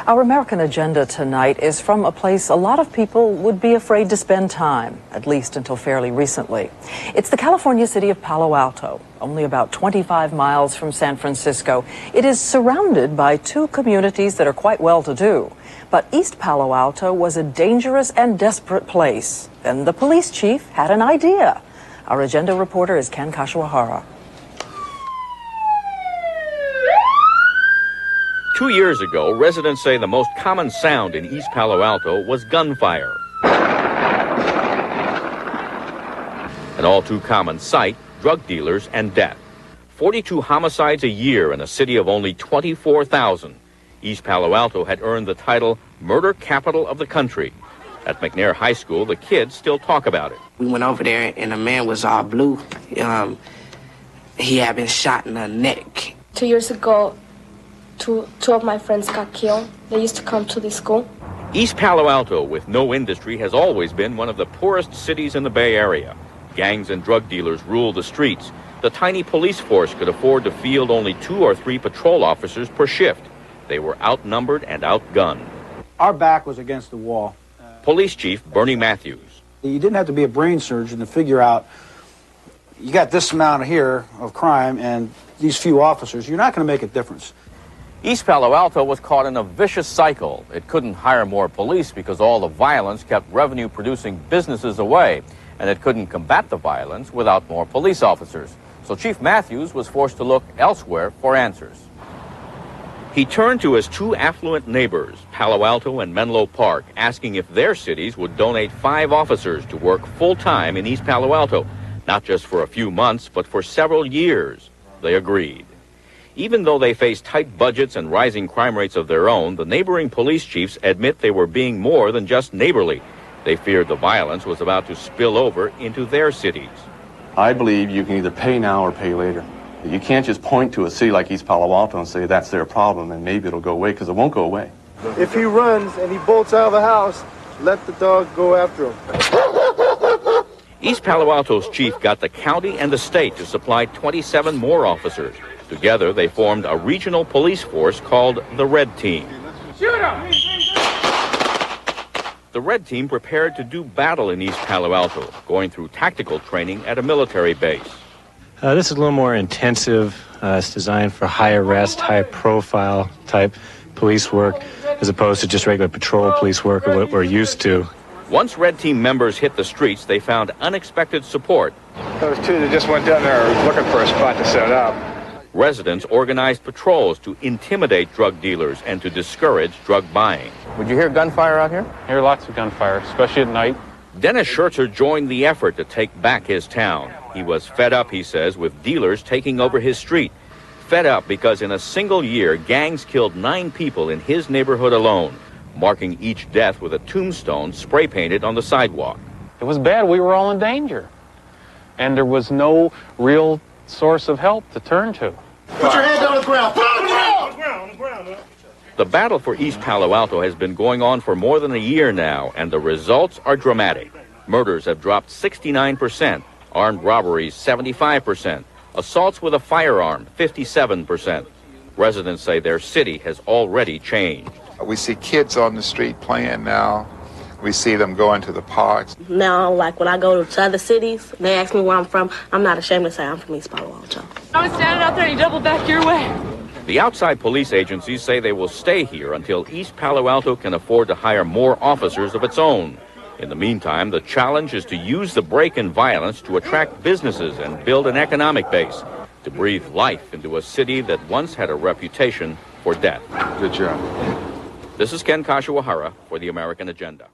Our American agenda tonight is from a place a lot of people would be afraid to spend time, at least until fairly recently. It's the California city of Palo Alto, only about 25 miles from San Francisco. It is surrounded by two communities that are quite well-to-do. But East Palo Alto was a dangerous and desperate place. Then the police chief had an idea. Our agenda reporter is Ken Kashiwahara. 2 years ago, residents say the most common sound in East Palo Alto was gunfire. An all-too-common sight, drug dealers and death. 42 homicides a year in a city of only 24,000. East Palo Alto had earned the title murder capital of the country. At McNair High School, the kids still talk about it. We went over there and the man was all blue. He had been shot in the neck. 2 years ago, two of my friends got killed. They used to come to the school. East Palo Alto, with no industry, has always been one of the poorest cities in the Bay Area. Gangs and drug dealers rule the streets. The tiny police force could afford to field only 2 or 3 patrol officers per shift. They were outnumbered and outgunned. Our back was against the wall. Police Chief Bernie Matthews. You didn't have to be a brain surgeon to figure out you got this amount here of crime and these few officers. You're not going to make a difference. East Palo Alto was caught in a vicious cycle. It couldn't hire more police because all the violence kept revenue-producing businesses away, and it couldn't combat the violence without more police officers. So Chief Matthews was forced to look elsewhere for answers. He turned to his 2 affluent neighbors, Palo Alto and Menlo Park, asking if their cities would donate 5 officers to work full-time in East Palo Alto, not just for a few months, but for several years. They agreed. Even though they face tight budgets and rising crime rates of their own, the neighboring police chiefs admit they were being more than just neighborly. They feared the violence was about to spill over into their cities. I believe you can either pay now or pay later. You can't just point to a city like East Palo Alto and say that's their problem and maybe it'll go away, because it won't go away. If he runs and he bolts out of the house, let the dog go after him. East Palo Alto's chief got the county and the state to supply 27 more officers. Together, they formed a regional police force called the Red Team. Shoot him! The Red Team prepared to do battle in East Palo Alto, going through tactical training at a military base. This is a little more intensive. It's designed for high arrest, high profile type police work, as opposed to just regular patrol police work or what we're used to. Once Red Team members hit the streets, they found unexpected support. Those 2 that just went down there looking for a spot to set up. Residents organized patrols to intimidate drug dealers and to discourage drug buying. Would you hear gunfire out here? I hear lots of gunfire, especially at night. Dennis Schertzer joined the effort to take back his town. He was fed up, he says, with dealers taking over his street. Fed up because in a single year, gangs killed 9 people in his neighborhood alone, marking each death with a tombstone spray-painted on the sidewalk. It was bad. We were all in danger. And there was no real source of help to turn to. Put your hands on the ground. Put it on the ground! On the ground. The battle for East Palo Alto has been going on for more than a year now, and the results are dramatic. Murders have dropped 69%, armed robberies 75%, assaults with a firearm 57%. Residents say their city has already changed. We see kids on the street playing now. We see them going to the parks. Now, like when I go to other cities, they ask me where I'm from. I'm not ashamed to say I'm from East Palo Alto. I was standing out there and he doubled back your way. The outside police agencies say they will stay here until East Palo Alto can afford to hire more officers of its own. In the meantime, the challenge is to use the break in violence to attract businesses and build an economic base, to breathe life into a city that once had a reputation for death. Good job. This is Ken Kashiwahara for the American Agenda.